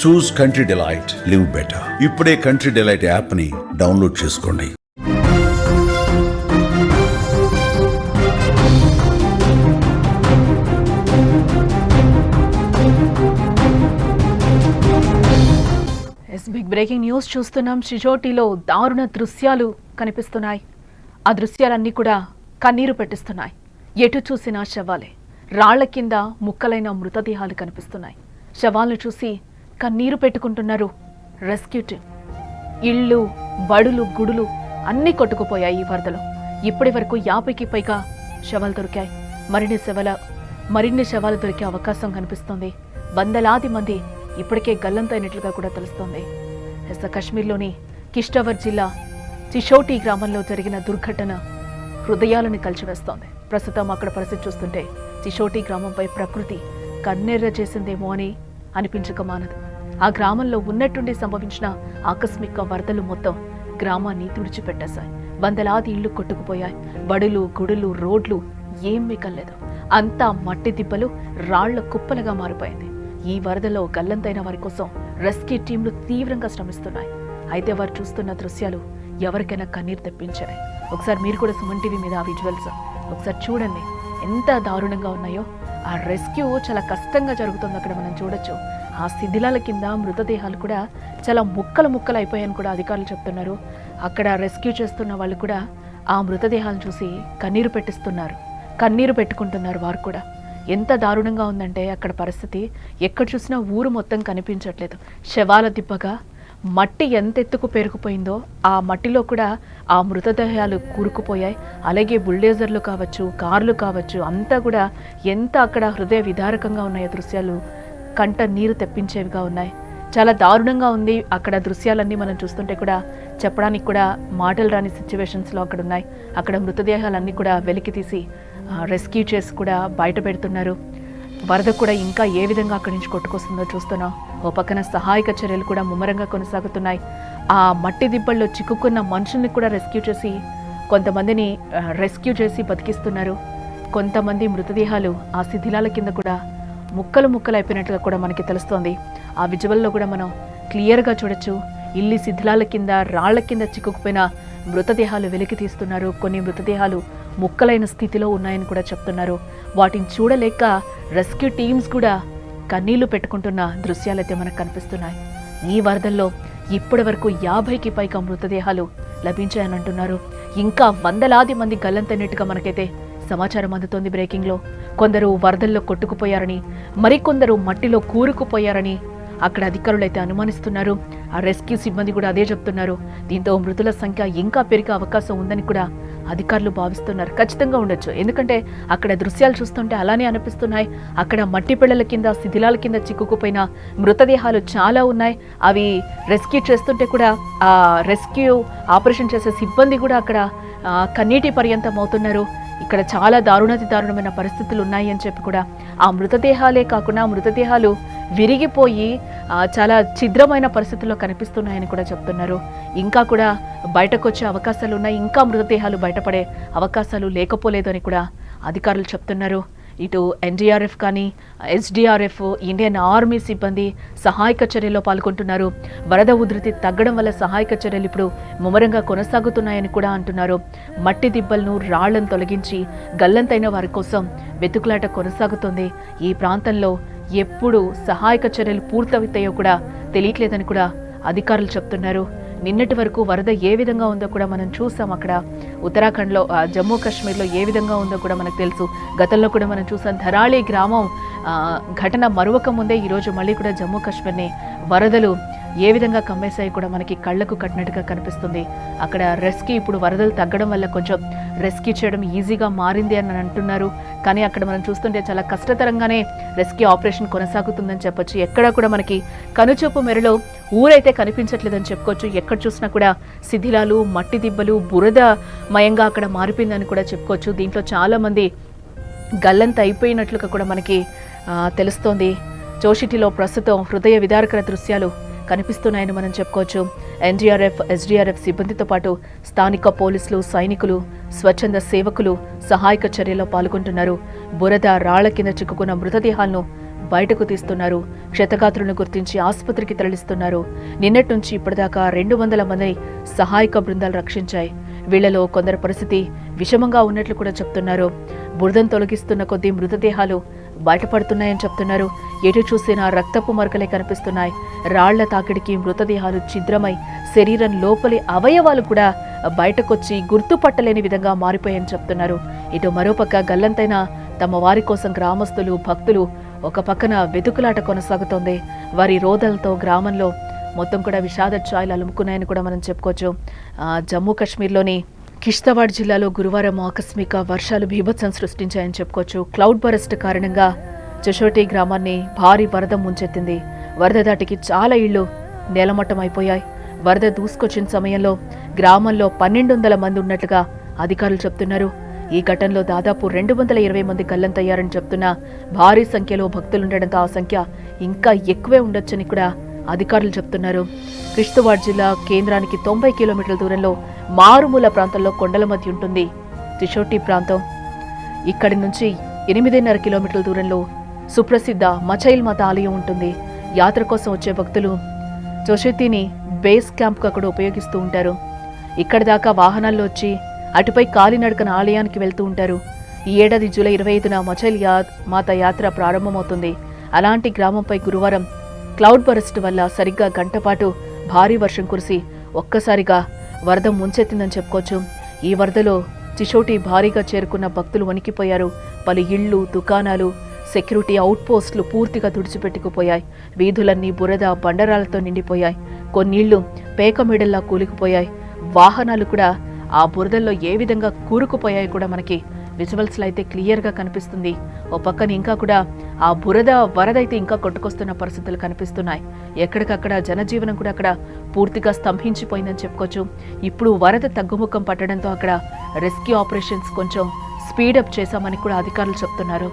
చూస్ country delight, live better. ఇప్పుడే country delight app ని download చేసుకోండి. బిగ్ బ్రేకింగ్ న్యూస్ చూస్తున్నాం. చిచోటిలో దారుణ దృశ్యాలు కనిపిస్తున్నాయి. ఆ దృశ్యాలన్నీ కూడా కన్నీరు పెట్టిస్తున్నాయి. ఎటు చూసినా శవాలే, రాళ్ల కింద ముక్కలైన మృతదేహాలు కనిపిస్తున్నాయి. శవాలను చూసి కన్నీరు పెట్టుకుంటున్నారు రెస్క్యూ టీం. ఇళ్ళు, బడులు, గుడులు అన్నీ కొట్టుకుపోయాయి ఈ వరదలో. ఇప్పటి వరకు 50కి పైగా శవాలు దొరికాయి. మరిన్ని శవాలు దొరికే అవకాశం కనిపిస్తోంది. వందలాది మంది ఇప్పటికే గల్లంతైనట్లుగా కూడా తెలుస్తోంది. కశ్మీర్లోని కిష్తవర్ జిల్లా చిచోటి గ్రామంలో జరిగిన దుర్ఘటన హృదయాలను కలిచివేస్తోంది. ప్రస్తుతం అక్కడ పరిస్థితి చూస్తుంటే చిచోటి గ్రామంపై ప్రకృతి కన్నెర్ర చేసిందేమో అని అనిపించక మానదు. ఆ గ్రామంలో ఉన్నట్టుండి సంభవించిన ఆకస్మిక వరదలు మొత్తం గ్రామాన్ని తుడిచిపెట్టేశాయి. వందలాది ఇళ్లు కొట్టుకుపోయాయి. బడులు, గుడులు, రోడ్లు ఏం మిగల్లేదు. అంతా మట్టి దిబ్బలు, రాళ్ల కుప్పలుగా మారిపోయింది. ఈ వరదలో గల్లంతైన వారి కోసం రెస్క్యూ టీంలు తీవ్రంగా శ్రమిస్తున్నాయి. అయితే వారు చూస్తున్న దృశ్యాలు ఎవరికైనా కన్నీరు తెప్పించాయి. ఒకసారి మీరు కూడా సుమన్ టీవీ మీద ఆ విజువల్స్ ఒకసారి చూడండి, ఎంత దారుణంగా ఉన్నాయో. ఆ రెస్క్యూ చాలా కష్టంగా జరుగుతుంది. అక్కడ మనం చూడొచ్చు. ఆ శిథిలాల కింద మృతదేహాలు కూడా చాలా ముక్కలు అయిపోయాయని కూడా అధికారులు చెప్తున్నారు. అక్కడ రెస్క్యూ చేస్తున్న వాళ్ళు కూడా ఆ మృతదేహాలను చూసి కన్నీరు పెట్టుకుంటున్నారు వారు కూడా. ఎంత దారుణంగా ఉందంటే అక్కడ పరిస్థితి, ఎక్కడ చూసినా ఊరు మొత్తం కనిపించట్లేదు. శవాల దిబ్బగా మట్టి ఎంత ఎత్తుకు పేరుకుపోయిందో ఆ మట్టిలో కూడా ఆ మృతదేహాలు కూరుకుపోయాయి. అలాగే బుల్డేజర్లు కావచ్చు, కార్లు కావచ్చు, అంతా కూడా ఎంత అక్కడ హృదయ విదారకంగా ఉన్నాయో దృశ్యాలు, కంట నీరు తెప్పించేవిగా ఉన్నాయి. చాలా దారుణంగా ఉంది. అక్కడ దృశ్యాలన్నీ మనం చూస్తుంటే కూడా చెప్పడానికి కూడా మాటలు రాని సిచ్యువేషన్స్లో అక్కడ ఉన్నాయి. అక్కడ మృతదేహాలన్నీ కూడా వెలికి తీసి రెస్క్యూ చేసి కూడా బయట పెడుతున్నారు. వరద కూడా ఇంకా ఏ విధంగా అక్కడి నుంచి కొట్టుకొస్తుందో చూస్తున్నాం. ఓ పక్కన సహాయక చర్యలు కూడా ముమ్మరంగా కొనసాగుతున్నాయి. ఆ మట్టి దిబ్బల్లో చిక్కుకున్న మనుషుల్ని కూడా కొంతమందిని రెస్క్యూ చేసి బతికిస్తున్నారు. కొంతమంది మృతదేహాలు ఆ శిథిలాల కింద కూడా ముక్కలు అయిపోయినట్టుగా కూడా మనకి తెలుస్తోంది. ఆ విజువల్లో కూడా మనం క్లియర్గా చూడొచ్చు. ఇల్లి శిథిలాల కింద, రాళ్ల కింద చిక్కుకుపోయిన మృతదేహాలు వెలికి తీస్తున్నారు. కొన్ని మృతదేహాలు ముక్కలైన స్థితిలో ఉన్నాయని కూడా చెప్తున్నారు. వాటిని చూడలేక రెస్క్యూ టీమ్స్ కూడా కన్నీళ్లు పెట్టుకుంటున్న దృశ్యాలైతే మనకు కనిపిస్తున్నాయి. ఈ వరదల్లో ఇప్పటి వరకు 50కి పైగా మృతదేహాలు లభించాయని అంటున్నారు. ఇంకా వందలాది మంది గల్లంతైనట్టుగా మనకైతే సమాచారం అందుతోంది బ్రేకింగ్లో. కొందరు వరదల్లో కొట్టుకుపోయారని, మరికొందరు మట్టిలో కూరుకుపోయారని అక్కడ అధికారులు అయితే అనుమానిస్తున్నారు. ఆ రెస్క్యూ సిబ్బంది కూడా అదే చెప్తున్నారు. దీంతో మృతుల సంఖ్య ఇంకా పెరిగే అవకాశం ఉందని కూడా అధికారులు భావిస్తున్నారు. ఖచ్చితంగా ఉండొచ్చు, ఎందుకంటే అక్కడ దృశ్యాలు చూస్తుంటే అలానే అనిపిస్తున్నాయి. అక్కడ మట్టి పిల్లల కింద, శిథిలాల కింద చిక్కుకుపోయిన మృతదేహాలు చాలా ఉన్నాయి. అవి రెస్క్యూ చేస్తుంటే కూడా ఆ రెస్క్యూ ఆపరేషన్ చేసే సిబ్బంది కూడా అక్కడ కన్నీటి పర్యంతం అవుతున్నారు. ఇక్కడ చాలా దారుణమైన పరిస్థితులు ఉన్నాయి అని చెప్పి కూడా ఆ మృతదేహాలే కాకుండా మృతదేహాలు విరిగిపోయి చాలా ఛిద్రమైన పరిస్థితుల్లో కనిపిస్తున్నాయని కూడా చెప్తున్నారు. ఇంకా కూడా బయటకు వచ్చే అవకాశాలు ఉన్నాయి. ఇంకా మృతదేహాలు బయటపడే అవకాశాలు లేకపోలేదని కూడా అధికారులు చెప్తున్నారు. ఇటు ఎన్డీఆర్ఎఫ్ కానీ, ఎస్డీఆర్ఎఫ్, ఇండియన్ ఆర్మీ సిబ్బంది సహాయక చర్యల్లో పాల్గొంటున్నారు. వరద ఉధృతి తగ్గడం వల్ల సహాయక చర్యలు ఇప్పుడు ముమ్మరంగా కొనసాగుతున్నాయని కూడా అంటున్నారు. మట్టి దిబ్బలను, రాళ్లను తొలగించి గల్లంతైన వారి కోసం వెతుకులాట కొనసాగుతుంది. ఈ ప్రాంతంలో ఎప్పుడు సహాయక చర్యలు పూర్తవుతాయో కూడా తెలియట్లేదని కూడా అధికారులు చెప్తున్నారు. నిన్నటి వరకు వరద ఏ విధంగా ఉందో కూడా మనం చూసాం. అక్కడ ఉత్తరాఖండ్లో, జమ్మూ కాశ్మీర్లో ఏ విధంగా ఉందో కూడా మనకు తెలుసు. గతంలో కూడా మనం చూసాం. ధరాళి గ్రామం ఘటన మరొక ముందే ఈరోజు మళ్ళీ కూడా జమ్మూ కాశ్మీర్ని వరదలు ఏ విధంగా కమ్మేశాయి కూడా మనకి కళ్లకు కట్టినట్టుగా కనిపిస్తుంది. అక్కడ రెస్క్యూ ఇప్పుడు వరదలు తగ్గడం వల్ల కొంచెం రెస్క్యూ చేయడం ఈజీగా మారింది అని అంటున్నారు. కానీ అక్కడ మనం చూస్తుంటే చాలా కష్టతరంగానే రెస్క్యూ ఆపరేషన్ కొనసాగుతుందని చెప్పొచ్చు. ఎక్కడా కూడా మనకి కనుచూపు మేరలో ఊరైతే కనిపించట్లేదని చెప్పుకోవచ్చు. ఎక్కడ చూసినా కూడా శిథిలాలు, మట్టి దిబ్బలు, బురదమయంగా అక్కడ మారిపోయిందని కూడా చెప్పుకోవచ్చు. దీంట్లో చాలామంది గల్లంత అయిపోయినట్లుగా కూడా మనకి తెలుస్తోంది. చోషిటిలో ప్రస్తుతం హృదయ విదారకర దృశ్యాలు కనిపిస్తున్నాయని మనం చెప్పుకోవచ్చు. ఎన్డీఆర్ఎఫ్, ఎస్డీఆర్ఎఫ్ సిబ్బందితో పాటు స్థానిక పోలీసులు, సైనికులు, స్వచ్ఛంద సేవకులు సహాయక చర్యలో పాల్గొంటున్నారు. బురద, రాళ్ల కింద చిక్కుకున్న మృతదేహాలను బయటకు తీస్తున్నారు. క్షతగాత్రులను గుర్తించి ఆసుపత్రికి తరలిస్తున్నారు. నిన్నటి నుంచి ఇప్పటిదాకా 200 మంది సహాయక బృందాలు రక్షించాయి. వీళ్లలో కొందరి పరిస్థితి విషమంగా ఉన్నట్లు కూడా చెప్తున్నారు. బురదను తొలగిస్తున్న కొద్దీ మృతదేహాలు బయటపడుతున్నాయని చెప్తున్నారు. ఎటు చూసినా రక్తపు మరకలే కనిపిస్తున్నాయి. రాళ్ల తాకిడికి మృతదేహాలు ఛిద్రమై శరీరం లోపలి అవయవాలు కూడా బయటకొచ్చి గుర్తుపట్టలేని విధంగా మారిపోయాయని చెప్తున్నారు. ఇటు మరోపక్క గల్లంతైన తమ వారి కోసం గ్రామస్తులు, భక్తులు ఒక పక్కన వెతుకులాట కొనసాగుతోంది. వారి రోదలతో గ్రామంలో మొత్తం కూడా విషాద ఛాయలు అలుముకున్నాయని కూడా మనం చెప్పుకోవచ్చు. జమ్మూ కాశ్మీర్లోని కిష్తవాడ్ జిల్లాలో గురువారం ఆకస్మిక వర్షాలు బీభత్సం సృష్టించాయని చెప్పుకోవచ్చు. క్లౌడ్ బరస్ట్ కారణంగా చషోటి గ్రామాన్ని భారీ వరద ముంచెత్తింది. వరద దాటికి చాలా ఇళ్లు నేలమట్టం అయిపోయాయి. వరద దూసుకొచ్చిన సమయంలో గ్రామంలో 1200 మంది ఉన్నట్లుగా అధికారులు చెప్తున్నారు. ఈ ఘటనలో దాదాపు 220 మంది గల్లంతయ్యారని చెప్తున్నా భారీ సంఖ్యలో భక్తులుండడంతో ఆ సంఖ్య ఇంకా ఎక్కువే ఉండొచ్చని కూడా అధికారులు చెప్తున్నారు. కిష్తవాడ్ జిల్లా కేంద్రానికి 90 కిలోమీటర్ల దూరంలో మారుమూల ప్రాంతంలో కొండల మధ్య ఉంటుంది చషోటి ప్రాంతం. ఇక్కడి నుంచి 8.5 కిలోమీటర్ల దూరంలో సుప్రసిద్ధ మచైల్ మాత ఆలయం ఉంటుంది. యాత్ర కోసం వచ్చే భక్తులు చషోటిని బేస్ క్యాంప్గా కూడా ఉపయోగిస్తూ ఉంటారు. ఇక్కడి దాకా వాహనాల్లో వచ్చి అటుపై కాలినడకన ఆలయానికి వెళ్తూ ఉంటారు. ఈ ఏడాది జూలై 25న మచైల్ మాత యాత్ర ప్రారంభమవుతుంది. అలాంటి గ్రామంపై గురువారం క్లౌడ్ బరస్ట్ వల్ల సరిగ్గా గంటపాటు భారీ వర్షం కురిసి ఒక్కసారిగా వరద ముంచెత్తిందని చెప్పుకోవచ్చు. ఈ వరదలో చిషోటి భారీగా చేరుకున్న భక్తులు వణికిపోయారు. పలు ఇళ్లు, దుకాణాలు, సెక్యూరిటీ అవుట్ పోస్టులు పూర్తిగా తుడిచిపెట్టుకుపోయాయి. వీధులన్నీ బురద, బండరాలతో నిండిపోయాయి. కొన్నిళ్లు పేకమీడల్లా కూలికిపోయాయి. వాహనాలు కూడా ఆ బురదల్లో ఏ విధంగా కూరుకుపోయాయి కూడా మనకి విజువల్స్లో అయితే క్లియర్గా కనిపిస్తుంది. ఓ పక్కన ఇంకా కూడా ఆ వరద అయితే ఇంకా కొట్టుకొస్తున్న పరిస్థితులు కనిపిస్తున్నాయి. ఎక్కడికక్కడ జనజీవనం కూడా అక్కడ పూర్తిగా స్తంభించిపోయిందని చెప్పుకోవచ్చు. ఇప్పుడు వరద తగ్గుముఖం పట్టడంతో అక్కడ రెస్క్యూ ఆపరేషన్స్ కొంచెం స్పీడప్ చేశామని కూడా అధికారులు చెప్తున్నారు.